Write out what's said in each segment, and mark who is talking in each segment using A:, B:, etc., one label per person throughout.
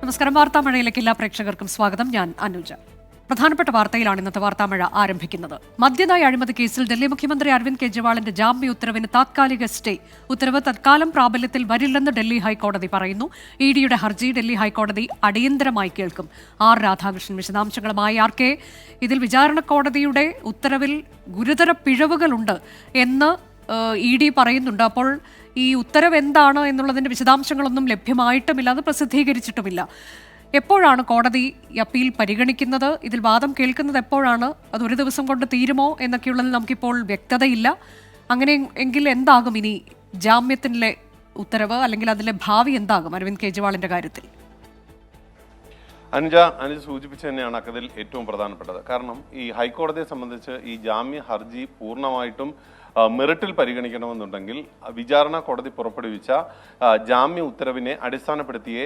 A: നമസ്കാരം. വാർത്താമഴയിലേക്ക് എല്ലാ പ്രേക്ഷകർക്കും സ്വാഗതം. ഞാൻ അനുജ. പ്രധാനപ്പെട്ട വാർത്തയിലാണ് ഇന്നത്തെ വാർത്താമഴ ആരംഭിക്കുന്നത്. മദ്യനയ അഴിമതി കേസിൽ ഡൽഹി മുഖ്യമന്ത്രി അരവിന്ദ് കെജ്രിവാളിന്റെ ജാമ്യ ഉത്തരവിന് താത്കാലിക സ്റ്റേ. ഉത്തരവ് തൽക്കാലം പ്രാബല്യത്തിൽ വരില്ലെന്ന് ഡൽഹി ഹൈക്കോടതി പറയുന്നു. ഇഡിയുടെ ഹർജി ഡൽഹി ഹൈക്കോടതി അടിയന്തരമായി കേൾക്കും. ആർ രാധാകൃഷ്ണൻ വിശദാംശങ്ങളുമായി. ആർ കെ, ഇതിൽ വിചാരണ കോടതിയുടെ ഉത്തരവിൽ ഗുരുതര പിഴവുകളുണ്ട് എന്ന് ഇ ഡി പറയുന്നുണ്ട്. അപ്പോൾ ഈ ഉത്തരവ് എന്താണ് എന്നുള്ളതിന്റെ വിശദാംശങ്ങളൊന്നും ലഭ്യമായിട്ടുമില്ല, അത് പ്രസിദ്ധീകരിച്ചിട്ടുമില്ല. എപ്പോഴാണ് കോടതി ഈ അപ്പീൽ പരിഗണിക്കുന്നത്? ഇതിൽ വാദം കേൾക്കുന്നത് എപ്പോഴാണ്? അത് ഒരു ദിവസം കൊണ്ട് തീരുമോ എന്നൊക്കെയുള്ളതിൽ നമുക്കിപ്പോൾ വ്യക്തതയില്ല. അങ്ങനെ എങ്കിൽ എന്താകും ഇനി ജാമ്യത്തിലെ ഉത്തരവ്, അല്ലെങ്കിൽ അതിലെ ഭാവി എന്താകും അരവിന്ദ് കെജ്രിവാളിന്റെ കാര്യത്തിൽ?
B: അനുജ സൂചിപ്പിച്ചു തന്നെയാണ് അതിൽ ഏറ്റവും പ്രധാനപ്പെട്ടത്. കാരണം ഈ ഹൈക്കോടതിയെ സംബന്ധിച്ച് ഈ ജാമ്യ ഹർജി പൂർണ്ണമായിട്ടും മെറിറ്റിൽ പരിഗണിക്കണമെന്നുണ്ടെങ്കിൽ വിചാരണ കോടതി പുറപ്പെടുവിച്ച ജാമ്യ ഉത്തരവിനെ അടിസ്ഥാനപ്പെടുത്തിയേ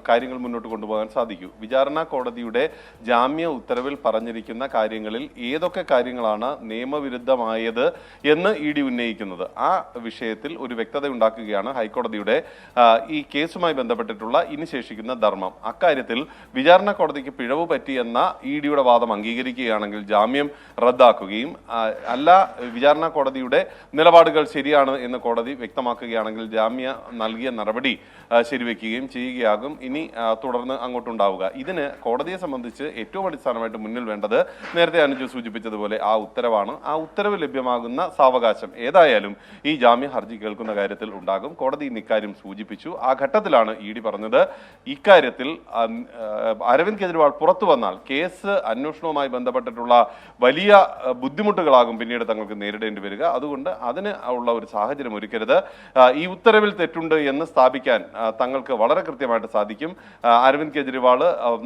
B: കാര്യങ്ങൾ മുന്നോട്ട് കൊണ്ടുപോകാൻ സാധിക്കൂ. വിചാരണ കോടതിയുടെ ജാമ്യ ഉത്തരവിൽ പറഞ്ഞിരിക്കുന്ന കാര്യങ്ങളിൽ ഏതൊക്കെ കാര്യങ്ങളാണ് നിയമവിരുദ്ധമായത് എന്ന് ഇ ഡി ഉന്നയിക്കുന്നത്, ആ വിഷയത്തിൽ ഒരു വ്യക്തത ഉണ്ടാക്കുകയാണ് ഹൈക്കോടതിയുടെ ഈ കേസുമായി ബന്ധപ്പെട്ടിട്ടുള്ള ഇനി ശേഷിക്കുന്ന ധർമ്മം. അക്കാര്യത്തിൽ വിചാരണ കോടതിക്ക് പിഴവ് പറ്റിയെന്ന ഇ ഡിയുടെ വാദം അംഗീകരിക്കുകയാണെങ്കിൽ ജാമ്യം റദ്ദാക്കുകയും, അല്ല വിചാരണ കോടതിയുടെ നിലപാടുകൾ ശരിയാണ് എന്ന് കോടതി വ്യക്തമാക്കുകയാണെങ്കിൽ ജാമ്യ നൽകിയ നടപടി ശരിവെക്കുകയും ചെയ്യുകയാകും ഇനി തുടർന്ന് അങ്ങോട്ടുണ്ടാവുക. ഇതിന് കോടതിയെ സംബന്ധിച്ച് ഏറ്റവും അടിസ്ഥാനമായിട്ട് മുന്നിൽ വേണ്ടത് നേരത്തെ അനുജ സൂചിപ്പിച്ചതുപോലെ ആ ഉത്തരവാണ്. ആ ഉത്തരവ് ലഭ്യമാകുന്ന സാവകാശം ഏതായാലും ഈ ജാമ്യ ഹർജി കേൾക്കുന്ന കാര്യത്തിൽ ഉണ്ടാകും. കോടതി ഇന്ന് ഇക്കാര്യം സൂചിപ്പിച്ചു. ആ ഘട്ടത്തിലാണ് ഇ ഡി പറഞ്ഞത്, ഇക്കാര്യത്തിൽ അരവിന്ദ് കെജ്രിവാൾ പുറത്തു വന്നാൽ കേസ് അന്വേഷണവുമായി ബന്ധപ്പെട്ടിട്ടുള്ള വലിയ ബുദ്ധിമുട്ടുകളാകും പിന്നീട് തങ്ങൾക്ക് നേരിടേണ്ടി വരിക. അതുകൊണ്ട് അതിന് ഉള്ള ഒരു സാഹചര്യം ഒരുക്കരുത്. ഈ ഉത്തരവിൽ തെറ്റുണ്ട് എന്ന് സ്ഥാപിക്കാൻ തങ്ങൾക്ക് വളരെ കൃത്യമായിട്ട് സാധിക്കും. അരവിന്ദ് കെജ്രിവാൾ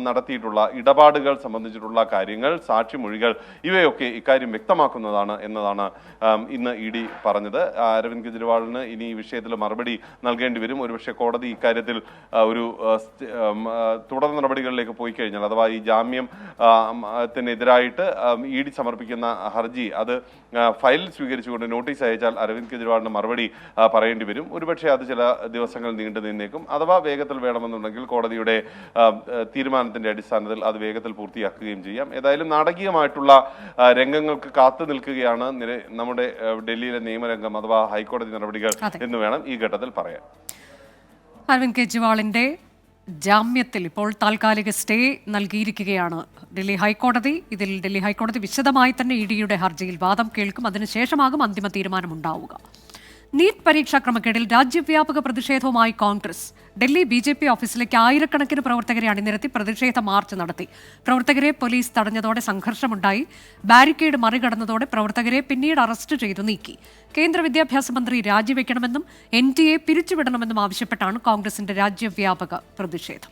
B: നടത്തിയിട്ടുള്ള ഇടപാടുകൾ സംബന്ധിച്ചിട്ടുള്ള കാര്യങ്ങൾ, സാക്ഷിമൊഴികൾ, ഇവയൊക്കെ ഇക്കാര്യം വ്യക്തമാക്കുന്നതാണ് എന്നതാണ് ഇന്ന് ഇ ഡി പറഞ്ഞത്. അരവിന്ദ് കെജ്രിവാളിന് ഇനി ഈ വിഷയത്തിൽ മറുപടി നൽകേണ്ടി വരും. ഒരുപക്ഷെ കോടതി ഇക്കാര്യത്തിൽ ഒരു തുടർ നടപടികളിലേക്ക് പോയി കഴിഞ്ഞാൽ, അഥവാ ഈ ജാമ്യത്തിനെതിരായിട്ട് ഇ ഡി സമർപ്പിക്കുന്ന ഹർജി അത് ഫയൽ സ്വീകരിച്ചുകൊണ്ട് നോട്ടീസ് അയച്ചാൽ അരവിന്ദ് കെജ്രിവാളിന് മറുപടി പറയേണ്ടി വരും. ഒരുപക്ഷെ അത് ചില ദിവസങ്ങൾ നീണ്ടു നിന്നേക്കും. അഥവാ വേഗത്തിൽ വേണമെന്നുണ്ടെങ്കിൽ കോടതിയുടെ തീരുമാനത്തിന്റെ അടിസ്ഥാനത്തിൽ അത് വേഗത്തിൽ പൂർത്തിയാക്കുകയും ചെയ്യാം. ഏതായാലും നാടകീയമായിട്ടുള്ള രംഗങ്ങൾക്ക് കാത്തു നിൽക്കുകയാണ് നമ്മുടെ ഡൽഹിയിലെ നിയമരംഗം, അഥവാ ഹൈക്കോടതി നടപടികൾ എന്ന് വേണം ഈ ഘട്ടത്തിൽ പറയാൻ.
A: അരവിന്ദ് കെജ്രിവാളിന്റെ ജാമ്യത്തിൽ ഇപ്പോൾ താൽക്കാലിക സ്റ്റേ നൽകിയിരിക്കുകയാണ് ഡൽഹി ഹൈക്കോടതി. ഇതിൽ ഡൽഹി ഹൈക്കോടതി വിശദമായി തന്നെ ഇ ഡിയുടെ ഹർജിയിൽ വാദം കേൾക്കും. അതിനുശേഷമാകും അന്തിമ തീരുമാനമുണ്ടാവുക. നീറ്റ് പരീക്ഷാ ക്രമക്കേടിൽ രാജ്യവ്യാപക പ്രതിഷേധവുമായി കോൺഗ്രസ് ഡൽഹി BJP ഓഫീസിലേക്ക് ആയിരക്കണക്കിന് പ്രവർത്തകരെ അണിനിരത്തി പ്രതിഷേധ മാർച്ച് നടത്തി. പ്രവർത്തകരെ പോലീസ് തടഞ്ഞതോടെ സംഘർഷമുണ്ടായി. ബാരിക്കേഡ് മറികടന്നതോടെ പ്രവർത്തകരെ പിന്നീട് അറസ്റ്റ് ചെയ്തു നീക്കി. കേന്ദ്ര വിദ്യാഭ്യാസ മന്ത്രി രാജിവെക്കണമെന്നും NTA പിരിച്ചുവിടണമെന്നും ആവശ്യപ്പെട്ടാണ് കോൺഗ്രസിന്റെ രാജ്യവ്യാപക പ്രതിഷേധം.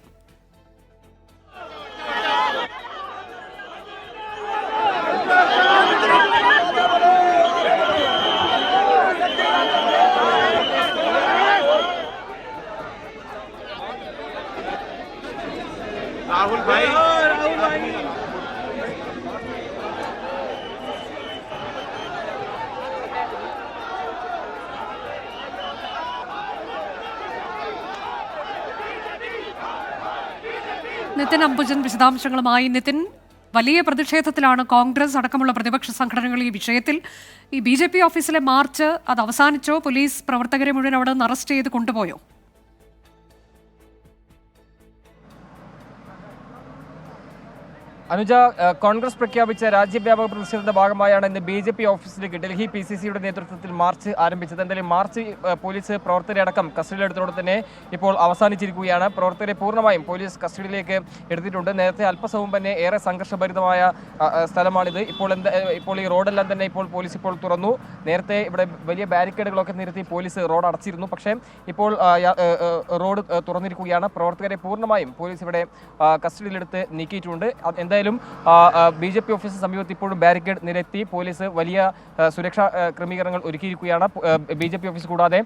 B: राहुल भाई
A: നിതിൻ അംബുജൻ വിശദാംശങ്ങളുമായി. നിതിൻ, വലിയ പ്രതിഷേധത്തിലാണ് കോൺഗ്രസ് അടക്കമുള്ള പ്രതിപക്ഷ സംഘടനകൾ ഈ വിഷയത്തിൽ. ഈ BJP ഓഫീസിലെ മാർച്ച് അത് അവസാനിച്ചോ? പോലീസ് പ്രവർത്തകരെ മുഴുവൻ അവിടെ നിന്ന് അറസ്റ്റ് ചെയ്ത് കൊണ്ടുപോയോ?
C: അനുജ, കോൺഗ്രസ് പ്രഖ്യാപിച്ച രാജ്യവ്യാപക പ്രതിഷേധത്തിന്റെ ഭാഗമായാണ് ഇന്ന് BJP ഓഫീസിലേക്ക് ഡൽഹി PCCയുടെ നേതൃത്വത്തിൽ മാർച്ച് ആരംഭിച്ചത്. എന്തായാലും മാർച്ച് പോലീസ് പ്രവർത്തകരെ അടക്കം കസ്റ്റഡിയിലെടുത്തോടെ തന്നെ ഇപ്പോൾ അവസാനിച്ചിരിക്കുകയാണ്. പ്രവർത്തകരെ പൂർണ്ണമായും പോലീസ് കസ്റ്റഡിയിലേക്ക് എടുത്തിട്ടുണ്ട്. നേരത്തെ അല്പസമയം തന്നെ ഏറെ സംഘർഷഭരിതമായ സ്ഥലമാണിത്. ഇപ്പോൾ ഈ റോഡെല്ലാം തന്നെ പോലീസ് ഇപ്പോൾ തുറന്നു. നേരത്തെ ഇവിടെ വലിയ ബാരിക്കേഡുകളൊക്കെ നിരത്തി പോലീസ് റോഡ് അടച്ചിരുന്നു. പക്ഷേ ഇപ്പോൾ റോഡ് തുറന്നിരിക്കുകയാണ്. പ്രവർത്തകരെ പൂർണ്ണമായും പോലീസ് ഇവിടെ കസ്റ്റഡിയിലെടുത്ത് നീക്കിയിട്ടുണ്ട്. എന്തായാലും എന്തായാലും BJP ഓഫീസിന് സമീപത്ത് ഇപ്പോഴും ബാരിക്കേഡ് നിരത്തി പോലീസ് വലിയ സുരക്ഷാ ക്രമീകരണങ്ങൾ ഒരുക്കിയിരിക്കുകയാണ്. BJP ഓഫീസ് കൂടാതെ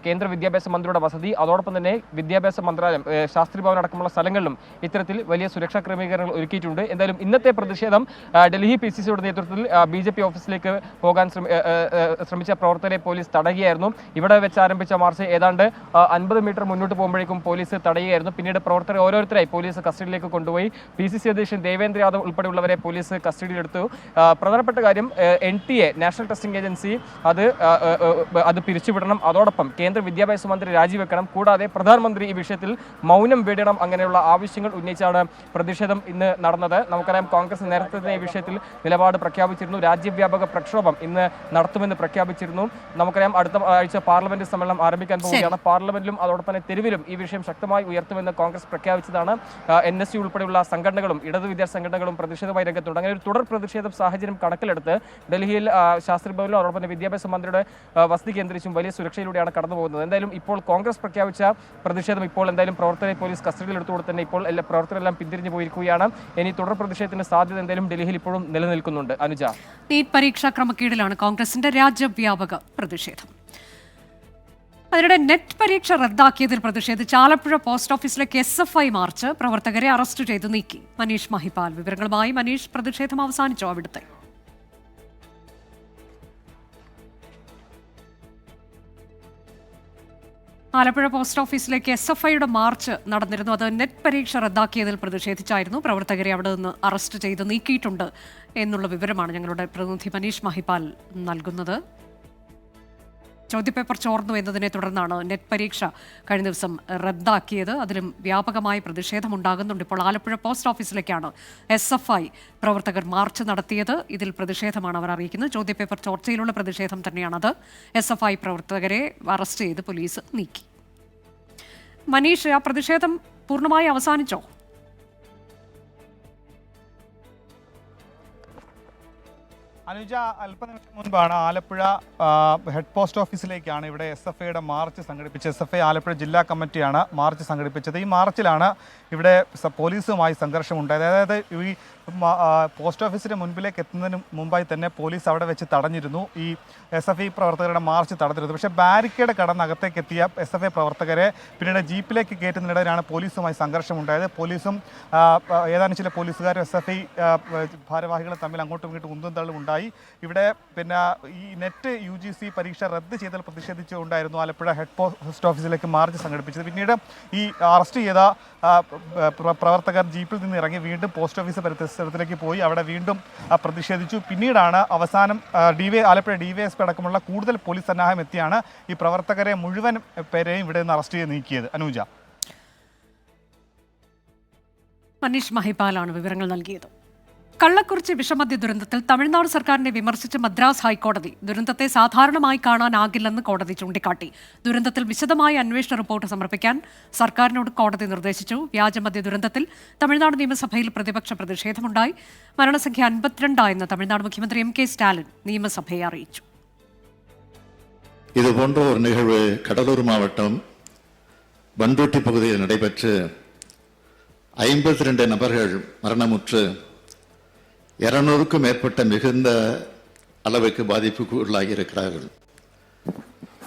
C: കേന്ദ്ര വിദ്യാഭ്യാസ മന്ത്രിയുടെ വസതി, അതോടൊപ്പം തന്നെ വിദ്യാഭ്യാസ മന്ത്രാലയം, ശാസ്ത്രി ഭവൻ അടക്കമുള്ള സ്ഥലങ്ങളിലും ഇത്തരത്തിൽ വലിയ സുരക്ഷാ ക്രമീകരണങ്ങൾ ഒരുക്കിയിട്ടുണ്ട്. എന്തായാലും ഇന്നത്തെ പ്രതിഷേധം ഡൽഹി PCCയുടെ നേതൃത്വത്തിൽ BJP ഓഫീസിലേക്ക് പോകാൻ ശ്രമിച്ച പ്രവർത്തകരെ പോലീസ് തടയുകയായിരുന്നു. ഇവിടെ വെച്ച് ആരംഭിച്ച മാർച്ച് ഏതാണ്ട് 50 മീറ്റർ മുന്നോട്ട് പോകുമ്പോഴേക്കും പോലീസ് തടയുകയായിരുന്നു. പിന്നീട് പ്രവർത്തകരെ ഓരോരുത്തരായി പോലീസ് കസ്റ്റഡിയിലേക്ക് കൊണ്ടുപോയി. PCC അധ്യക്ഷൻ ദേവേന്ദ്ര യാദവ് ഉൾപ്പെടെയുള്ളവരെ പോലീസ് കസ്റ്റഡിയിലെടുത്തു. പ്രധാനപ്പെട്ട കാര്യം NTA നാഷണൽ ടെസ്റ്റിംഗ് ഏജൻസി അത് പിരിച്ചുവിടണം, അതോടൊപ്പം കേന്ദ്ര വിദ്യാഭ്യാസ മന്ത്രി രാജിവെക്കണം, കൂടാതെ പ്രധാനമന്ത്രി ഈ വിഷയത്തിൽ മൗനം വെടിയണം, അങ്ങനെയുള്ള ആവശ്യങ്ങൾ ഉന്നയിച്ചാണ് പ്രതിഷേധം ഇന്ന് നടന്നത്. നമുക്കറിയാം, കോൺഗ്രസ് നേരത്തെ തന്നെ ഈ വിഷയത്തിൽ നിലപാട് പ്രഖ്യാപിച്ചിരുന്നു. രാജ്യവ്യാപക പ്രക്ഷോഭം ഇന്ന് നടത്തുമെന്ന് പ്രഖ്യാപിച്ചിരുന്നു. നമുക്കറിയാം, അടുത്ത ആഴ്ച പാർലമെന്റ് സമ്മേളനം ആരംഭിക്കാൻ പോവുകയാണ്. പാർലമെന്റിലും അതോടൊപ്പം തന്നെ തെരുവിലും ഈ വിഷയം ശക്തമായി ഉയർത്തുമെന്ന് കോൺഗ്രസ് പ്രഖ്യാപിച്ചതാണ്. NSU ഉൾപ്പെടെയുള്ള സംഘടനകളും ഇടതു വിദ്യാർത്ഥി സംഘടനകളും പ്രതിഷേധമായി രംഗത്തുണ്ട്. അങ്ങനെ ഒരു തുടർ പ്രതിഷേധ സാഹചര്യം കണക്കിലെടുത്ത് ഡൽഹിയിൽ ശാസ്ത്രി ഭവനിലും അതോടൊപ്പം തന്നെ വിദ്യാഭ്യാസ മന്ത്രിയുടെ വസതി കേന്ദ്രീകരിച്ചും വലിയ സുരക്ഷയിലൂടെയാണ് കടന്നു പോകുന്നത്. എന്തായാലും ഇപ്പോൾ കോൺഗ്രസ് പ്രഖ്യാപിച്ച പ്രതിഷേധം ഇപ്പോൾ എന്തായാലും പ്രവർത്തകരെ പോലീസ് കസ്റ്റഡിയിലെടുത്തുകൊണ്ട് തന്നെ ഇപ്പോൾ പ്രവർത്തകരെല്ലാം പിന്തിരിഞ്ഞു പോയിരിക്കുകയാണ്. ഇനി തുടർ പ്രതിഷേധത്തിന്റെ സാധ്യത എന്തായാലും ഡൽഹിയിൽ ഇപ്പോഴും നിലനിൽക്കുന്നുണ്ട്. അനുജ,
A: നീറ്റ് പരീക്ഷാ ക്രമക്കേടിലാണ് കോൺഗ്രസിന്റെ രാജ്യവ്യാപക പ്രതിഷേധം. അതിനിടെ നെറ്റ് പരീക്ഷ റദ്ദാക്കിയതിൽ പ്രതിഷേധിച്ച് ആലപ്പുഴ പോസ്റ്റ് ഓഫീസിലേക്ക് SFI മാർച്ച് പ്രവർത്തകരെ അറസ്റ്റ് ചെയ്ത് നീക്കി. മനീഷ് മഹിപാൽ വിവരങ്ങളുമായി. മനീഷ്, പ്രതിഷേധം അവസാനിച്ചോ അവിടുത്തെ? ആലപ്പുഴ പോസ്റ്റ് ഓഫീസിലേക്ക് SFIയുടെ മാർച്ച് നടന്നിരുന്നു. അത് നെറ്റ് പരീക്ഷ റദ്ദാക്കിയതിൽ പ്രതിഷേധിച്ചായിരുന്നു. പ്രവർത്തകരെ അവിടെ നിന്ന് അറസ്റ്റ് ചെയ്ത് നീക്കിയിട്ടുണ്ട് എന്നുള്ള വിവരമാണ് ഞങ്ങളുടെ പ്രതിനിധി മനീഷ് മഹിപാൽ നൽകുന്നത്. ചോദ്യപേപ്പർ ചോർന്നു എന്നതിനെ തുടർന്നാണ് നെറ്റ് പരീക്ഷ കഴിഞ്ഞ ദിവസം റദ്ദാക്കിയത്. അതിലും വ്യാപകമായ പ്രതിഷേധമുണ്ടാകുന്നുണ്ട്. ഇപ്പോൾ ആലപ്പുഴ പോസ്റ്റ് ഓഫീസിലേക്കാണ് SFI പ്രവർത്തകർ മാർച്ച് നടത്തിയത്. ഇതിൽ പ്രതിഷേധമാണ് അവർ അറിയിക്കുന്നത്. ചോദ്യപേപ്പർ ചോർച്ചയിലുള്ള പ്രതിഷേധം തന്നെയാണത്. SFI പ്രവർത്തകരെ അറസ്റ്റ് ചെയ്ത് പോലീസ് നീക്കി. മനീഷ്, ആ പ്രതിഷേധം പൂർണ്ണമായി അവസാനിച്ചോ?
D: അനുജ, അല്പനിമിഷം മുൻപാണ് ആലപ്പുഴ ഹെഡ് പോസ്റ്റ് ഓഫീസിലേക്കാണ് ഇവിടെ SFIയുടെ മാർച്ച് സംഘടിപ്പിച്ചത്. SFI ആലപ്പുഴ ജില്ലാ കമ്മിറ്റിയാണ് മാർച്ച് സംഘടിപ്പിച്ചത്. ഈ മാർച്ചിലാണ് ഇവിടെ പോലീസുമായി സംഘർഷമുണ്ടായത്. അതായത് ഈ പോസ്റ്റ് ഓഫീസിൻ്റെ മുൻപിലേക്ക് എത്തുന്നതിന് മുമ്പായി തന്നെ പോലീസ് അവിടെ വെച്ച് തടഞ്ഞിരുന്നു. ഈ SFI പ്രവർത്തകരുടെ മാർച്ച് തടഞ്ഞിരുന്നു. പക്ഷേ ബാരിക്കേഡ് കടന്ന് അകത്തേക്ക് എത്തിയ SFI പ്രവർത്തകരെ പിന്നീട് ജീപ്പിലേക്ക് കയറ്റുന്നതിനിടയിലാണ് പോലീസുമായി സംഘർഷമുണ്ടായത്. പോലീസും ഏതാനും ചില പോലീസുകാരും SFI ഭാരവാഹികളും തമ്മിൽ അങ്ങോട്ടും ഇങ്ങോട്ടും ഉന്തും തള്ളും ഉണ്ടായി. ഇവിടെ പിന്നെ ഈ നെറ്റ് UGC പരീക്ഷ റദ്ദ് ചെയ്തതിൽ പ്രതിഷേധിച്ചുകൊണ്ടായിരുന്നു ആലപ്പുഴ ഹെഡ് പോസ്റ്റ് ഓഫീസിലേക്ക് മാർച്ച് സംഘടിപ്പിച്ചത്. പിന്നീട് ഈ അറസ്റ്റ് ചെയ്ത പ്രവർത്തകർ ജീപ്പിൽ നിന്ന് ഇറങ്ങി വീണ്ടും പോസ്റ്റ് ഓഫീസ് പരിസരത്തിലേക്ക് പോയി അവിടെ വീണ്ടും പ്രതിഷേധിച്ചു. പിന്നീടാണ് അവസാനം ആലപ്പുഴ DYSP അടക്കമുള്ള കൂടുതൽ പോലീസ് സന്നാഹം എത്തിയാണ് ഈ പ്രവർത്തകരെ മുഴുവൻ പേരെയും ഇവിടെ നിന്ന് അറസ്റ്റ് ചെയ്ത് നീക്കിയത്. അനൂജ,
A: മനീഷ് മഹിപാലാണ് വിവരങ്ങൾ നൽകിയത്. കള്ളക്കുറിച്ചി വിഷമദ്യ ദുരന്തത്തിൽ തമിഴ്നാട് സർക്കാരിനെ വിമർശിച്ച് മദ്രാസ് ഹൈക്കോടതി ദുരന്തത്തെ സാധാരണമായി കാണാനാകില്ലെന്ന് കോടതി ചൂണ്ടിക്കാട്ടി. ദുരന്തത്തിൽ വിശദമായ അന്വേഷണ റിപ്പോർട്ട് സമർപ്പിക്കാൻ സർക്കാരിനോട് കോടതി നിർദ്ദേശിച്ചു. വ്യാജമദ്യ ദുരന്തത്തിൽ തമിഴ്നാട് നിയമസഭയിൽ പ്രതിപക്ഷ പ്രതിഷേധമുണ്ടായി. മരണസംഖ്യ 52 എന്ന് തമിഴ്നാട് മുഖ്യമന്ത്രി MK സ്റ്റാലിൻ നിയമസഭയെ അറിയിച്ചു.
E: இதுபோன்ற ஒரு நிகழ்வு கடலூர் மாவட்டம் பண்ருட்டி பகுதியில் நடைபெற்று 52 நபர்கள் மரணமுற்று 200க்கும் மேற்பட்ட மிகுந்த அளவுக்கு பாதிப்புக்கு உள்ளாகி இருக்கிறார்கள்.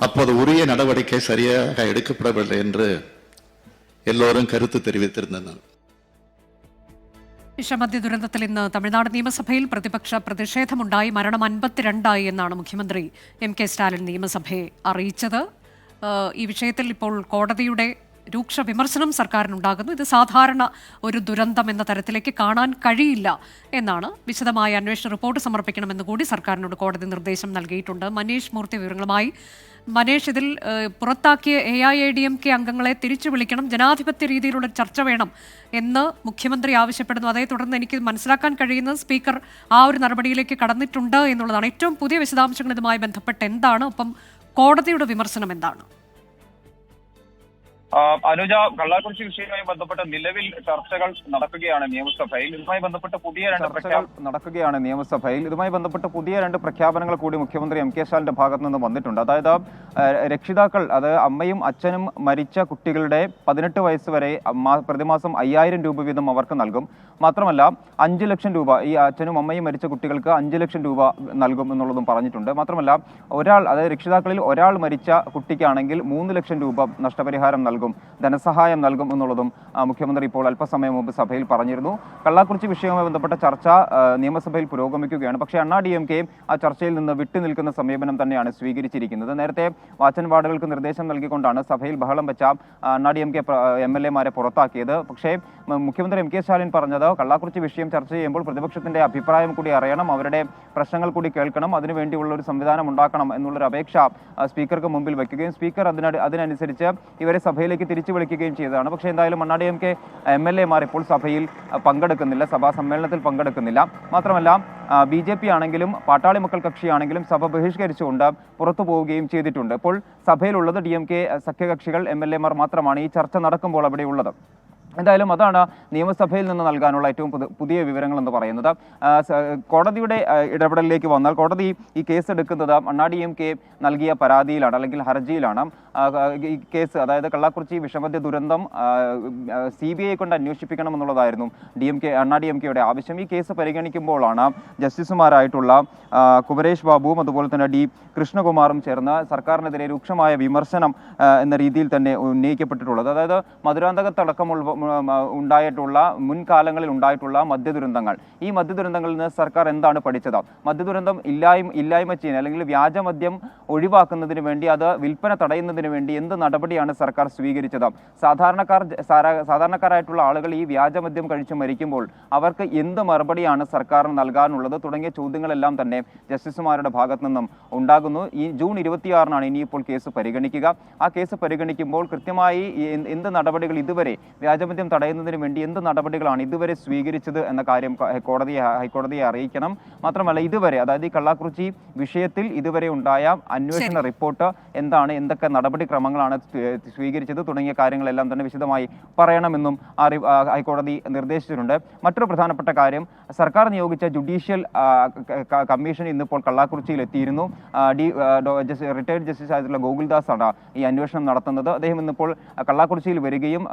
E: அப்போது உரிய நடவடிக்கை சரியாக எடுக்கப்படவில்லை என்று எல்லோரும் கருத்து தெரிவித்திருந்தனர்.
A: വിഷമദ്യ ദുരന്തത്തിൽ ഇന്ന് തമിഴ്നാട് നിയമസഭയിൽ പ്രതിപക്ഷ പ്രതിഷേധമുണ്ടായി. മരണം 52 എന്നാണ് മുഖ്യമന്ത്രി MK സ്റ്റാലിൻ നിയമസഭയെ അറിയിച്ചത്. ഈ വിഷയത്തിൽ ഇപ്പോൾ കോടതിയുടെ രൂക്ഷ വിമർശനം സർക്കാരിനുണ്ടാകുന്നു. ഇത് സാധാരണ ഒരു ദുരന്തം എന്ന തരത്തിലേക്ക് കാണാൻ കഴിയില്ല എന്നാണ്. വിശദമായ അന്വേഷണ റിപ്പോർട്ട് സമർപ്പിക്കണമെന്ന് കൂടി സർക്കാരിനോട് കോടതി നിർദ്ദേശം നൽകിയിട്ടുണ്ട്. മനീഷ് മൂർത്തി വിവരങ്ങളുമായി. മനീഷ്, ഇതിൽ പുറത്താക്കിയ AIADMK അംഗങ്ങളെ തിരിച്ചു വിളിക്കണം, ജനാധിപത്യ രീതിയിലുള്ള ചർച്ച വേണം എന്ന് മുഖ്യമന്ത്രി ആവശ്യപ്പെടുന്നു. അതേ തുടർന്ന് എനിക്ക് മനസ്സിലാക്കാൻ കഴിയുന്നത് സ്പീക്കർ ആ ഒരു നടപടിയിലേക്ക് കടന്നിട്ടുണ്ട് എന്നുള്ളതാണ്. ഏറ്റവും പുതിയ വിശദാംശങ്ങൾ ഇതുമായി ബന്ധപ്പെട്ട് എന്താണ്? ഒപ്പം കോടതിയുടെ വിമർശനം എന്താണ്?
F: അനുജ, കള്ളാക്കുറിച്ചി വിഷയവുമായി ബന്ധപ്പെട്ട നിലവിൽ ചർച്ചകൾ നടക്കുകയാണ് നിയമസഭയിൽ. ഇതുമായി ബന്ധപ്പെട്ട പുതിയ രണ്ട് പ്രഖ്യാപനങ്ങൾ കൂടി മുഖ്യമന്ത്രി എം കെ സ്റ്റാലിന്റെ ഭാഗത്തു നിന്ന് വന്നിട്ടുണ്ട്. അതായത് രക്ഷിതാക്കൾ, അത് അമ്മയും അച്ഛനും മരിച്ച കുട്ടികളുടെ 18 വയസ്സ് വരെ പ്രതിമാസം 5000 രൂപ വീതം അവർക്ക് നൽകും. മാത്രമല്ല 5 ലക്ഷം രൂപ ഈ അച്ഛനും അമ്മയും മരിച്ച കുട്ടികൾക്ക് 5 ലക്ഷം രൂപ നൽകും എന്നുള്ളതും പറഞ്ഞിട്ടുണ്ട്. മാത്രമല്ല അതായത് രക്ഷിതാക്കളിൽ ഒരാൾ മരിച്ച കുട്ടിക്കാണെങ്കിൽ 3 ലക്ഷം രൂപ നഷ്ടപരിഹാരം നൽകും, ധനസഹായം നൽകും എന്നുള്ളതും മുഖ്യമന്ത്രി ഇപ്പോൾ അല്പസമയം മുമ്പ് സഭയിൽ പറഞ്ഞിരുന്നു. കള്ളാക്കുറിച്ചി വിഷയവുമായി ബന്ധപ്പെട്ട ചർച്ച നിയമസഭയിൽ പുരോഗമിക്കുകയാണ്. പക്ഷേ DMK ആ ചർച്ചയിൽ നിന്ന് വിട്ടുനിൽക്കുന്ന സമീപനം തന്നെയാണ് സ്വീകരിച്ചിരിക്കുന്നത്. നേരത്തെ വാച്ചൻ വാർഡുകൾക്ക് നിർദ്ദേശം നൽകിക്കൊണ്ടാണ് സഭയിൽ ബഹളം വെച്ച DMK MLA-മാരെ പുറത്താക്കിയത്. പക്ഷേ മുഖ്യമന്ത്രി എം കെ സ്റ്റാലിൻ പറഞ്ഞത് കള്ളാക്കുറിച്ചി വിഷയം ചർച്ച ചെയ്യുമ്പോൾ പ്രതിപക്ഷത്തിന്റെ അഭിപ്രായം കൂടി അറിയണം, അവരുടെ പ്രശ്നങ്ങൾ കൂടി കേൾക്കണം, അതിനുവേണ്ടിയുള്ള ഒരു സംവിധാനം ഉണ്ടാക്കണം എന്നുള്ളൊരു അപേക്ഷ സ്പീക്കർക്ക് മുമ്പിൽ വയ്ക്കുകയും സ്പീക്കർ അതിനനുസരിച്ച് ഇവരെ സഭയിലേക്ക് തിരിച്ചു വിളിക്കുകയും ചെയ്തതാണ്. പക്ഷേ എന്തായാലും DMK MLA-മാർ ഇപ്പോൾ സഭയിൽ പങ്കെടുക്കുന്നില്ല, സഭാ സമ്മേളനത്തിൽ പങ്കെടുക്കുന്നില്ല. മാത്രമല്ല BJP ആണെങ്കിലും പാട്ടാളി മക്കൾ കക്ഷിയാണെങ്കിലും സഭ ബഹിഷ്കരിച്ചുകൊണ്ട് പുറത്തു പോവുകയും ചെയ്തിട്ടുണ്ട്. ഇപ്പോൾ സഭയിലുള്ളത് DMK സഖ്യകക്ഷികൾ MLA-മാർ മാത്രമാണ് ഈ ചർച്ച നടക്കുമ്പോൾ അവിടെയുള്ളത്. എന്തായാലും അതാണ് നിയമസഭയിൽ നിന്ന് നൽകാനുള്ള ഏറ്റവും പുതിയ വിവരങ്ങൾ എന്ന് പറയുന്നത്. കോടതിയുടെ ഇടപെടലിലേക്ക് വന്നാൽ കോടതി ഈ കേസ് എടുക്കുന്നത് DMK നൽകിയ പരാതിയിലാണ്, അല്ലെങ്കിൽ ഹർജിയിലാണ്. ഈ കേസ്, അതായത് കള്ളാക്കുറിച്ചി വിഷമദ്യ ദുരന്തം CBI കൊണ്ട് അന്വേഷിപ്പിക്കണം എന്നുള്ളതായിരുന്നു DMK-യുടെ ആവശ്യം. ഈ കേസ് പരിഗണിക്കുമ്പോഴാണ് ജസ്റ്റിസുമാരായിട്ടുള്ള കുമരേഷ് ബാബുവും അതുപോലെ തന്നെ D കൃഷ്ണകുമാറും ചേർന്ന് സർക്കാരിനെതിരെ രൂക്ഷമായ വിമർശനം എന്ന രീതിയിൽ തന്നെ ഉന്നയിക്കപ്പെട്ടിട്ടുള്ളത്. അതായത് മധുരാന്തകത്തടക്കമുള്ള ഉണ്ടായിട്ടുള്ള മുൻകാലങ്ങളിൽ ഉണ്ടായിട്ടുള്ള മദ്യദുരന്തങ്ങൾ, ഈ മദ്യദുരന്തങ്ങളിൽ നിന്ന് സർക്കാർ എന്താണ് പഠിച്ചത്? മദ്യദുരന്തം ഇല്ലായ്മ ചെയ്യാൻ, അല്ലെങ്കിൽ വ്യാജമദ്യം ഒഴിവാക്കുന്നതിന് വേണ്ടി, അത് വിൽപ്പന തടയുന്നതിന് വേണ്ടി എന്ത് നടപടിയാണ് സർക്കാർ സ്വീകരിച്ചത്? സാധാരണക്കാരായിട്ടുള്ള ആളുകൾ ഈ വ്യാജമദ്യം കഴിച്ച് മരിക്കുമ്പോൾ അവർക്ക് എന്ത് മറുപടിയാണ് സർക്കാരിന് നൽകാനുള്ളത് തുടങ്ങിയ ചോദ്യങ്ങളെല്ലാം തന്നെ ജസ്റ്റിസുമാരുടെ ഭാഗത്തു നിന്നും ഉണ്ടാകുന്നു. ഈ ജൂൺ 26-നാണ് ഇനിയിപ്പോൾ കേസ് പരിഗണിക്കുക. ആ കേസ് പരിഗണിക്കുമ്പോൾ കൃത്യമായി എന്ത് നടപടികൾ ഇതുവരെ വ്യാജമദ്യം തടയുന്നതിന് വേണ്ടി എന്ത് നടപടികളാണ് ഇതുവരെ സ്വീകരിച്ചത് എന്ന കാര്യം ഹൈക്കോടതിയെ അറിയിക്കണം. മാത്രമല്ല ഇതുവരെ, അതായത് ഈ കള്ളാക്കുറിച്ചി വിഷയത്തിൽ ഇതുവരെ ഉണ്ടായ അന്വേഷണ റിപ്പോർട്ട് എന്താണ്, എന്തൊക്കെ നടപടിക്രമങ്ങളാണ് സ്വീകരിച്ചത് തുടങ്ങിയ കാര്യങ്ങളെല്ലാം തന്നെ വിശദമായി പറയണമെന്നും ഹൈക്കോടതി നിർദ്ദേശിച്ചിട്ടുണ്ട്. മറ്റൊരു പ്രധാനപ്പെട്ട കാര്യം, സർക്കാർ നിയോഗിച്ച ജുഡീഷ്യൽ കമ്മീഷൻ ഇന്നിപ്പോൾ കള്ളാക്കുറിച്ചിയിൽ എത്തിയിരുന്നു. റിട്ടയർഡ് ജസ്റ്റിസ് ആയിട്ടുള്ള ഗോകുൽദാസ് ആണ് ഈ അന്വേഷണം നടത്തുന്നത്. അദ്ദേഹം ഇന്നിപ്പോൾ കള്ളാക്കുറിച്ചിയിൽ വരികയും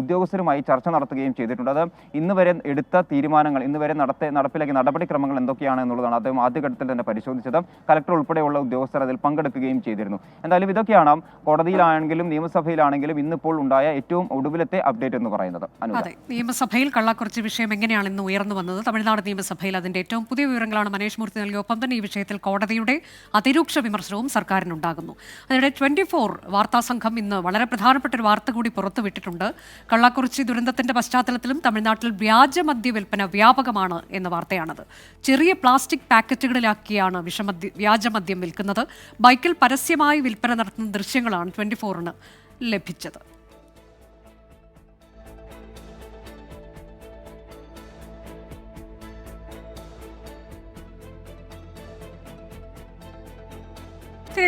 F: ഉദ്യോഗസ്ഥരുമായി ചർച്ച നടത്തുകയും ചെയ്തിട്ടുണ്ട്. അത് ഇന്ന് വരെ എടുത്ത തീരുമാനങ്ങൾ, ഇന്ന് വരെ നടപ്പിലാക്കിയ നടപടിക്രമങ്ങൾ എന്തൊക്കെയാണ് എന്നുള്ളതാണ് അദ്ദേഹം ആദ്യഘട്ടത്തിൽ തന്നെ പരിശോധിച്ചത്. കലക്ടർ ഉൾപ്പെടെയുള്ള ഉദ്യോഗസ്ഥർ അതിൽ പങ്കെടുക്കുകയും ചെയ്തിരുന്നു. എന്തായാലും ഇതൊക്കെയാണ് കോടതിയിലാണെങ്കിലും നിയമസഭയിലാണെങ്കിലും ഇന്നിപ്പോൾ ഉണ്ടായ ഏറ്റവും ഒടുവിലത്തെ അപ്ഡേറ്റ് എന്ന് പറയുന്നത്.
A: അതെ, നിയമസഭയിൽ കള്ളാക്കുറിച്ചി വിഷയം എങ്ങനെയാണ് ഇന്ന് ഉയർന്നു വന്നത്? തമിഴ്നാട് നിയമസഭയിൽ അതിന്റെ ഏറ്റവും പുതിയ വിവരങ്ങളാണ് മനേഷ് മൂർത്തി നൽകിയ. ഒപ്പം തന്നെ ഈ വിഷയത്തിൽ കോടതിയുടെ അതിരൂക്ഷ വിമർശനവും സർക്കാരിനുണ്ടാകുന്നു. അതിനിടെ 24 വാർത്താ സംഘം ഇന്ന് വളരെ പ്രധാനപ്പെട്ട ഒരു വാർത്ത കൂടി പുറത്തുവിട്ടിട്ടുണ്ട്. കള്ളാക്കുറിച്ചി ദുരന്തത്തിന്റെ പശ്ചാത്തലത്തിലും തമിഴ്നാട്ടിൽ വ്യാജമദ്യ വിൽപ്പന വ്യാപകമാണ് എന്ന വാർത്തയാണത്. ചെറിയ പ്ലാസ്റ്റിക് പാക്കറ്റുകളിലാക്കിയാണ് വ്യാജമദ്യം വിൽക്കുന്നത്. ബൈക്കിൽ പരസ്യമായി വിൽപ്പന നടത്തുന്ന ദൃശ്യങ്ങളാണ് 24-ന് ലഭിച്ചത്.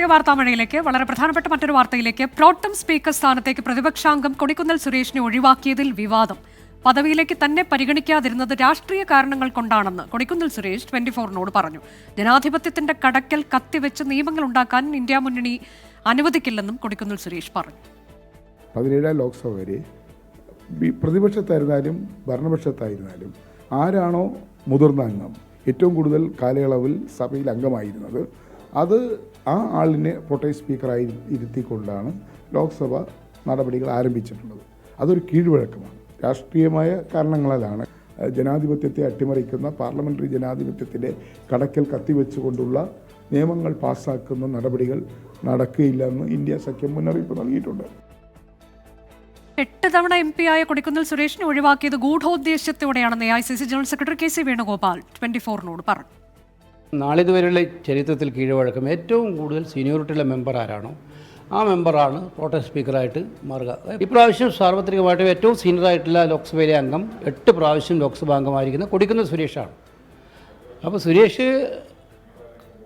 A: വാർത്താമഴയിലേക്ക് വളരെ പ്രധാനപ്പെട്ട മറ്റൊരു വാർത്തയിലേക്ക്. പ്രോട്ടം സ്പീക്കർ സ്ഥാനത്തേക്ക് പ്രതിപക്ഷാംഗം കൊടിക്കുന്നിൽ സുരേഷിനെ ഒഴിവാക്കിയതിൽ വിവാദം. പദവിയിലേക്ക് തന്നെ പരിഗണിക്കാതിരുന്നത് രാഷ്ട്രീയ കാരണങ്ങൾ കൊണ്ടാണെന്ന് കൊടിക്കുന്നിൽ സുരേഷ് 24-നോട് പറഞ്ഞു. ജനാധിപത്യത്തിന്റെ കടക്കൽ കത്തിവെച്ച് നിയമങ്ങൾ ഉണ്ടാക്കാൻ ഇന്ത്യ മുന്നണി അനുവദിക്കില്ലെന്നും കൊടിക്കുന്നിൽ സുരേഷ് പറഞ്ഞു.
G: 17 ലോക്സഭ വരെ പ്രതിപക്ഷത്തായിരുന്നാലും ഭരണപക്ഷത്തായിരുന്നാലും ആരാണോ മുതിർന്ന അംഗം, ഏറ്റവും കൂടുതൽ കാലയളവിൽ സഭയിൽ അംഗമായിരുന്നത്, അത് ആ ആളിനെ പ്രോട്ടേം സ്പീക്കറായി ഇരുത്തിക്കൊണ്ടാണ് ലോക്സഭ നടപടികൾ ആരംഭിച്ചിട്ടുള്ളത്. അതൊരു കീഴ്വഴക്കമാണ്. രാഷ്ട്രീയമായ കാരണങ്ങളാലാണ് ജനാധിപത്യത്തെ അട്ടിമറിക്കുന്ന, പാർലമെൻ്ററി ജനാധിപത്യത്തിൻ്റെ കടക്കൽ കത്തിവെച്ചുകൊണ്ടുള്ള നിയമങ്ങൾ പാസ്സാക്കുന്ന നടപടികൾ നടക്കുകയില്ലെന്ന് ഇന്ത്യ സഖ്യം മുന്നറിയിപ്പ് നൽകിയിട്ടുണ്ട്.
A: 8 തവണ MP ആയ കൊടിക്കുന്നിൽ സുരേഷിനെ ഒഴിവാക്കിയത് ഗൂഢോദ്ദേശത്തോടെയാണെന്ന് AICC general secretary KC Venugopal 24-നോട് പറഞ്ഞു.
H: നാളിതുവരെയുള്ള ചരിത്രത്തിൽ കീഴ്വഴക്കം ഏറ്റവും കൂടുതൽ സീനിയോറിറ്റിയുള്ള മെമ്പർ ആരാണോ ആ മെമ്പറാണ് പ്രോട്ടം സ്പീക്കറായിട്ട് മാറുക. ഇപ്രാവശ്യം സാർവത്രികമായിട്ട് ഏറ്റവും സീനിയറായിട്ടുള്ള ലോക്സഭയിലെ അംഗം 8 പ്രാവശ്യം ലോക്സഭാ അംഗമായിരിക്കുന്ന കൊടിക്കുന്നിൽ സുരേഷാണ്. അപ്പോൾ സുരേഷ്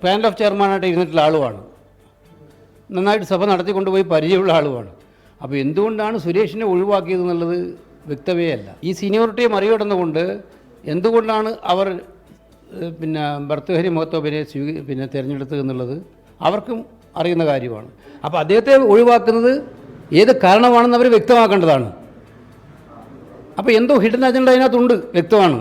H: പാനൽ ഓഫ് ചെയർമാനായിട്ട് ഇരുന്നിട്ടുള്ള ആളുമാണ്, നന്നായിട്ട് സഭ നടത്തിക്കൊണ്ടുപോയി പരിചയമുള്ള ആളുമാണ്. അപ്പോൾ എന്തുകൊണ്ടാണ് സുരേഷിനെ ഒഴിവാക്കിയത് എന്നുള്ളത് വ്യക്തമേ അല്ല. ഈ സീനിയോറിറ്റിയെ മറികടന്നുകൊണ്ട് എന്തുകൊണ്ടാണ് അവർ പിന്നെ ഭർത്തൃഹരി മഹത്തോബിനെ തിരഞ്ഞെടുത്തത് എന്നുള്ളത് അവർക്കും അറിയുന്ന കാര്യമാണ്. അപ്പോൾ അദ്ദേഹത്തെ ഒഴിവാക്കുന്നത് ഏത് കാരണമാണെന്ന് അവർ വ്യക്തമാക്കേണ്ടതാണ്. അപ്പോൾ എന്തോ ഹിഡൻ അജണ്ട അതിനകത്തുണ്ട്, വ്യക്തമാണ്.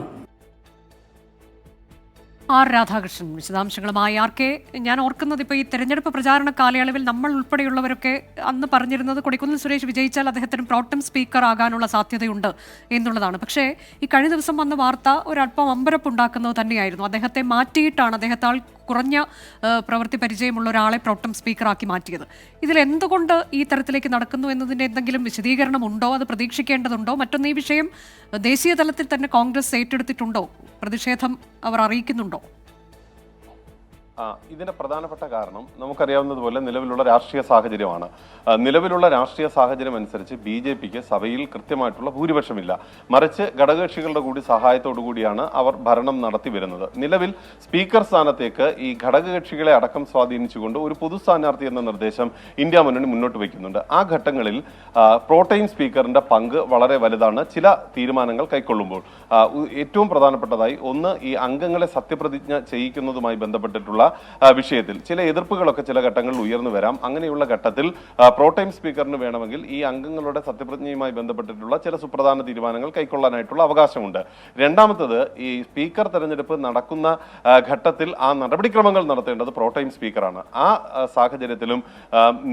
A: ആർ രാധാകൃഷ്ണൻ വിശദാംശങ്ങളുമായി. ആർക്കെ, ഞാൻ ഓർക്കുന്നത് ഇപ്പോൾ ഈ തെരഞ്ഞെടുപ്പ് പ്രചാരണ കാലയളവിൽ നമ്മൾ ഉൾപ്പെടെയുള്ളവരൊക്കെ അന്ന് പറഞ്ഞിരുന്നത് കൊടിക്കുന്നിൽ സുരേഷ് വിജയിച്ചാൽ അദ്ദേഹത്തിന് പ്രോട്ടം സ്പീക്കർ ആകാനുള്ള സാധ്യതയുണ്ട് എന്നുള്ളതാണ്. പക്ഷേ ഈ കഴിഞ്ഞ ദിവസം വന്ന വാർത്ത ഒരല്പം അമ്പരപ്പുണ്ടാക്കുന്നത് തന്നെയായിരുന്നു. അദ്ദേഹത്തെ മാറ്റിയിട്ടാണ്, അദ്ദേഹത്താൽ കുറഞ്ഞ പ്രവൃത്തി പരിചയമുള്ള ഒരാളെ പ്രോട്ടം സ്പീക്കറാക്കി മാറ്റിയത്. ഇതിൽ എന്തുകൊണ്ട് ഈ തരത്തിലേക്ക് നടക്കുന്നു എന്നതിൻ്റെ എന്തെങ്കിലും വിശദീകരണമുണ്ടോ? അത് പ്രതീക്ഷിക്കേണ്ടതുണ്ടോ? മറ്റൊന്ന്, ഈ വിഷയം ദേശീയ തലത്തിൽ തന്നെ കോൺഗ്രസ് ഏറ്റെടുത്തിട്ടുണ്ടോ? പ്രതിഷേധം അവർ അറിയിക്കുന്നുണ്ടോ?
B: ഇതിന്റെ പ്രധാനപ്പെട്ട കാരണം നമുക്കറിയാവുന്നതുപോലെ നിലവിലുള്ള രാഷ്ട്രീയ സാഹചര്യമാണ്. നിലവിലുള്ള രാഷ്ട്രീയ സാഹചര്യം അനുസരിച്ച് BJPക്ക് സഭയിൽ കൃത്യമായിട്ടുള്ള ഭൂരിപക്ഷമില്ല. മറിച്ച് ഘടകകക്ഷികളുടെ കൂടി സഹായത്തോടു കൂടിയാണ് അവർ ഭരണം നടത്തി വരുന്നത്. നിലവിൽ സ്പീക്കർ സ്ഥാനത്തേക്ക് ഈ ഘടകകക്ഷികളെ അടക്കം സ്വാധീനിച്ചുകൊണ്ട് ഒരു പൊതു സ്ഥാനാർത്ഥി എന്ന നിർദ്ദേശം ഇന്ത്യ മുന്നണി മുന്നോട്ട് വയ്ക്കുന്നുണ്ട്. ആ ഘട്ടങ്ങളിൽ പ്രോട്ടൈം സ്പീക്കറിന്റെ പങ്ക് വളരെ വലുതാണ് ചില തീരുമാനങ്ങൾ കൈക്കൊള്ളുമ്പോൾ. ഏറ്റവും പ്രധാനപ്പെട്ടതായി ഒന്ന്, ഈ അംഗങ്ങളെ സത്യപ്രതിജ്ഞ ചെയ്യിക്കുന്നതുമായി ബന്ധപ്പെട്ടിട്ടുള്ള വിഷയത്തിൽ ചില എതിർപ്പുകളൊക്കെ ചില ഘട്ടങ്ങളിൽ ഉയർന്നു വരാം. അങ്ങനെയുള്ള ഘട്ടത്തിൽ പ്രോടൈം സ്പീക്കറിന് വേണമെങ്കിൽ ഈ അംഗങ്ങളുടെ സത്യപ്രതിജ്ഞയുമായി ബന്ധപ്പെട്ടിട്ടുള്ള ചില സുപ്രധാന തീരുമാനങ്ങൾ കൈക്കൊള്ളാനായിട്ടുള്ള അവകാശമുണ്ട്. രണ്ടാമത്തത്, ഈ സ്പീക്കർ തെരഞ്ഞെടുപ്പ് നടക്കുന്ന ഘട്ടത്തിൽ ആ നടപടിക്രമങ്ങൾ നടത്തേണ്ടത് പ്രോടൈം സ്പീക്കറാണ്. ആ സാഹചര്യത്തിലും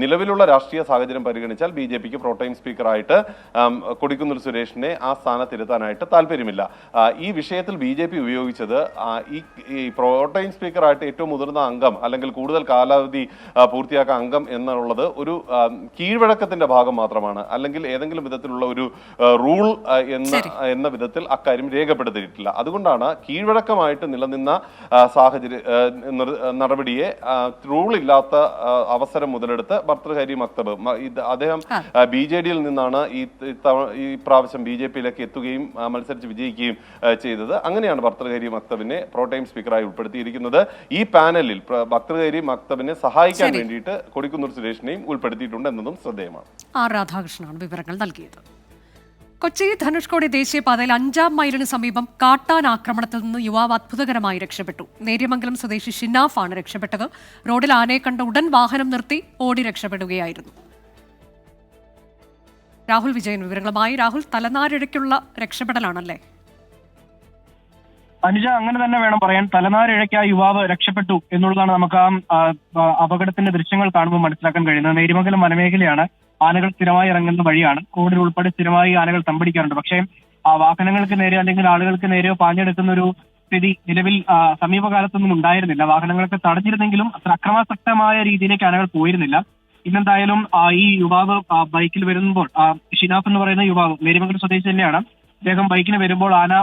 B: നിലവിലുള്ള രാഷ്ട്രീയ സാഹചര്യം പരിഗണിച്ചാൽ BJPക്ക് പ്രോടൈം സ്പീക്കറായിട്ട് കൊടിക്കുന്നിൽ സുരേഷിനെ ആ സ്ഥാനത്തിരുത്താനായിട്ട് താല്പര്യമില്ല. ഈ വിഷയത്തിൽ BJP ഉപയോഗിച്ചത് ഈ പ്രോടൈം സ്പീക്കറായിട്ട് ഏറ്റവും മുതിർന്ന അംഗം അല്ലെങ്കിൽ കൂടുതൽ കാലാവധി പൂർത്തിയാക്കാൻ അംഗം എന്നുള്ളത് ഒരു കീഴ്വഴക്കത്തിന്റെ ഭാഗം മാത്രമാണ്. അല്ലെങ്കിൽ ഏതെങ്കിലും വിധത്തിലുള്ള ഒരു റൂൾ എന്ന വിധത്തിൽ അക്കാര്യം രേഖപ്പെടുത്തിയിട്ടില്ല. അതുകൊണ്ടാണ് കീഴ്വഴക്കമായിട്ട് നിലനിന്ന സാഹചര്യ നടപടിയെ റൂൾ ഇല്ലാത്ത അവസരം മുതലെടുത്ത് ഭർതൃഹരി മക്തബ് അദ്ദേഹം BJD-യിൽ നിന്നാണ് ഈ പ്രാവശ്യം BJP-യിലേക്ക് എത്തുകയും മത്സരിച്ച് വിജയിക്കുകയും ചെയ്തത്. അങ്ങനെയാണ് ഭർതൃഹരി മക്തബിനെ പ്രോടൈം സ്പീക്കറായി ഉൾപ്പെടുത്തിയിരിക്കുന്നത്. ഈ പാനലിൽ ഭർതൃഹരി മക്തബിനെ സഹായിക്കാൻ വേണ്ടിയിട്ട് കൊടിക്കുന്നിൽ സുരേഷിനെയും ഉൾപ്പെടുത്തിയിട്ടുണ്ട് എന്നതും ശ്രദ്ധേയമാണ്.
A: ആർ രാധാകൃഷ്ണനാണ് വിവരങ്ങൾ നൽകിയത്. കൊച്ചി ധനുഷ്കോടി ദേശീയപാതയിൽ 5-ാം മൈലിന് സമീപം കാട്ടാൻ ആക്രമണത്തിൽ നിന്ന് യുവാവ് അത്ഭുതകരമായി രക്ഷപ്പെട്ടു. നേര്യമംഗലം സ്വദേശി ഷിനാഫാണ് രക്ഷപ്പെട്ടത്. റോഡിൽ ആനയെ കണ്ട ഉടൻ വാഹനം നിർത്തി ഓടി രക്ഷപ്പെടുകയായിരുന്നു. രാഹുൽ വിജയൻ വിവരങ്ങളുമായി. രാഹുൽ, തലനാരിഴയ്ക്കുള്ള രക്ഷപ്പെടലാണല്ലേ?
I: അനുജ, അങ്ങനെ തന്നെ വേണം പറയാൻ. തലനാരിഴയ്ക്ക് ആ യുവാവ് രക്ഷപ്പെട്ടു എന്നുള്ളതാണ് നമുക്ക് ആ അപകടത്തിന്റെ ദൃശ്യങ്ങൾ കാണുമ്പോൾ മനസ്സിലാക്കാൻ കഴിയുന്നത്. നേര്യമംഗലം വനമേഖലയാണ്. ആനകൾ സ്ഥിരമായി ഇറങ്ങുന്ന വഴിയാണ്. റോഡിൽ ഉൾപ്പെടെ സ്ഥിരമായി ആനകൾ തമ്പടിക്കാറുണ്ട്. പക്ഷേ വാഹനങ്ങൾക്ക് നേരെ അല്ലെങ്കിൽ ആളുകൾക്ക് നേരെയോ പാഞ്ഞെടുക്കുന്ന ഒരു സ്ഥിതി നിലവിൽ സമീപകാലത്തൊന്നും ഉണ്ടായിരുന്നില്ല. വാഹനങ്ങളൊക്കെ തടഞ്ഞിരുന്നെങ്കിലും അത്ര അക്രമാസക്തമായ രീതിയിലേക്ക് ആനകൾ പോയിരുന്നില്ല. ഇന്നെന്തായാലും ഈ യുവാവ് ബൈക്കിൽ വരുമ്പോൾ, ഷിനാഫ് എന്ന് പറയുന്ന യുവാവ് നേര്യമംഗലം സ്വദേശി തന്നെയാണ്. അദ്ദേഹം ബൈക്കിന് വരുമ്പോൾ ആന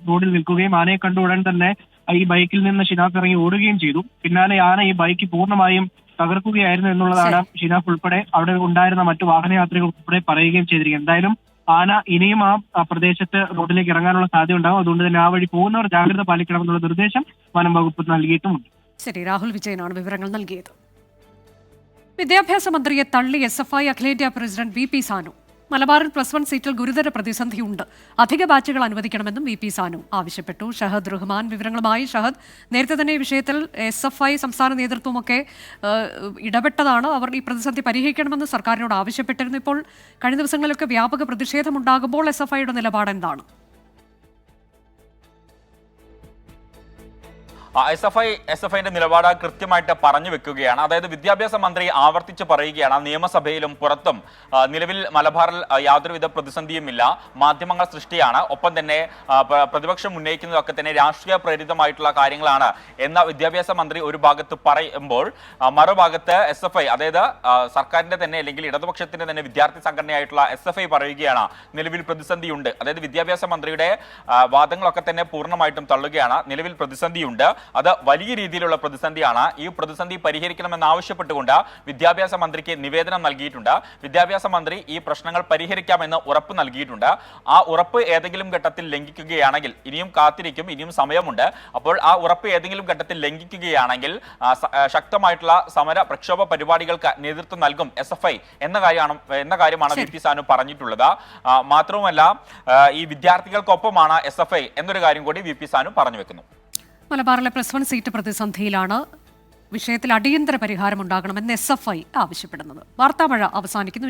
I: റോഡിൽ നിൽക്കുകയും ആനയെ കണ്ട ഉടൻ തന്നെ ഈ ബൈക്കിൽ നിന്ന് ഷിനാഫ് ഇറങ്ങി ഓടുകയും ചെയ്തു. പിന്നാലെ ആന ഈ ബൈക്ക് പൂർണ്ണമായും തകർക്കുകയായിരുന്നു എന്നുള്ളതാണ് ഷിനാഫ് ഉൾപ്പെടെ അവിടെ ഉണ്ടായിരുന്ന മറ്റു വാഹനയാത്രികൾ ഉൾപ്പെടെ പറയുകയും ചെയ്തിരിക്കുന്നത്. എന്തായാലും ആന ഇനിയും ആ പ്രദേശത്ത് റോഡിലേക്ക് ഇറങ്ങാനുള്ള സാധ്യത ഉണ്ടാകും. അതുകൊണ്ട് തന്നെ ആ വഴി പോകുന്നവർ ജാഗ്രത പാലിക്കണമെന്നുള്ള നിർദ്ദേശം വനം വകുപ്പ് നൽകിയിട്ടുമുണ്ട്.
A: ശരി, രാഹുൽ വിജയനാണ് വിവരങ്ങൾ നൽകിയത്. വിദ്യാഭ്യാസ മന്ത്രിയെ തള്ളി SFI അഖിലേന്ത്യാ പ്രസിഡന്റ് VP സാനു. മലബാറിൽ +1 സീറ്റിൽ ഗുരുതര പ്രതിസന്ധിയുണ്ട്. അധിക ബാച്ചുകൾ അനുവദിക്കണമെന്നും VP സാനു ആവശ്യപ്പെട്ടു. ഷഹദ് റഹ്മാൻ വിവരങ്ങളുമായി. ഷഹദ്, നേരത്തെ തന്നെ ഈ വിഷയത്തിൽ SFI സംസ്ഥാന നേതൃത്വമൊക്കെ ഇടപെട്ടതാണ്. അവർ ഈ പ്രതിസന്ധി പരിഹരിക്കണമെന്ന് സർക്കാരിനോട് ആവശ്യപ്പെട്ടിരുന്നു. ഇപ്പോൾ കഴിഞ്ഞ ദിവസങ്ങളിലൊക്കെ വ്യാപക പ്രതിഷേധമുണ്ടാകുമ്പോൾ SFIയുടെ നിലപാട് എന്താണ്?
J: SFIന്റെ നിലപാട് കൃത്യമായിട്ട് പറഞ്ഞു വെക്കുകയാണ്. അതായത് വിദ്യാഭ്യാസ മന്ത്രി ആവർത്തിച്ച് പറയുകയാണ്, നിയമസഭയിലും പുറത്തും നിലവിൽ മലബാറിൽ യാതൊരുവിധ പ്രതിസന്ധിയുമില്ല, മാധ്യമങ്ങൾ സൃഷ്ടിയാണ്, ഒപ്പം തന്നെ പ്രതിപക്ഷം ഉന്നയിക്കുന്നതൊക്കെ തന്നെ രാഷ്ട്രീയ പ്രേരിതമായിട്ടുള്ള കാര്യങ്ങളാണ് എന്ന വിദ്യാഭ്യാസ മന്ത്രി ഒരു ഭാഗത്ത് പറയുമ്പോൾ, മറുഭാഗത്ത് SFI, അതായത് സർക്കാരിന്റെ തന്നെ അല്ലെങ്കിൽ ഇടതുപക്ഷത്തിന്റെ തന്നെ വിദ്യാർത്ഥി സംഘടനയായിട്ടുള്ള SFI പറയുകയാണ് നിലവിൽ പ്രതിസന്ധിയുണ്ട്. അതായത് വിദ്യാഭ്യാസ മന്ത്രിയുടെ വാദങ്ങളൊക്കെ തന്നെ പൂർണ്ണമായിട്ടും തള്ളുകയാണ്. നിലവിൽ പ്രതിസന്ധിയുണ്ട്. അത് വലിയ രീതിയിലുള്ള പ്രതിസന്ധിയാണ്. ഈ പ്രതിസന്ധി പരിഹരിക്കണമെന്നാവശ്യപ്പെട്ടുകൊണ്ട് വിദ്യാഭ്യാസ മന്ത്രിക്ക് നിവേദനം നൽകിയിട്ടുണ്ട്. വിദ്യാഭ്യാസ മന്ത്രി ഈ പ്രശ്നങ്ങൾ പരിഹരിക്കാമെന്ന് ഉറപ്പ് നൽകിയിട്ടുണ്ട്. ആ ഉറപ്പ് ഏതെങ്കിലും ഘട്ടത്തിൽ ലംഘിക്കുകയാണെങ്കിൽ, ഇനിയും കാത്തിരിക്കും, ഇനിയും സമയമുണ്ട്, അപ്പോൾ ആ ഉറപ്പ് ഏതെങ്കിലും ഘട്ടത്തിൽ ലംഘിക്കുകയാണെങ്കിൽ ശക്തമായിട്ടുള്ള സമര പ്രക്ഷോഭ പരിപാടികൾക്ക് നേതൃത്വം നൽകും SFI എന്ന കാര്യമാണ് VP സാനു പറഞ്ഞിട്ടുള്ളത്. മാത്രവുമല്ല, ഈ വിദ്യാർത്ഥികൾക്കൊപ്പമാണ് SFI എന്നൊരു കാര്യം കൂടി VP സാനു പറഞ്ഞു വെക്കുന്നു.
A: മലബാറിലെ +1 സീറ്റ് പ്രതിസന്ധിയിലാണ്. വിഷയത്തിൽ അടിയന്തര പരിഹാരം ഉണ്ടാകണമെന്ന് SFI ആവശ്യപ്പെടുന്നത്. വാർത്താമഴ അവസാനിക്കുന്നു.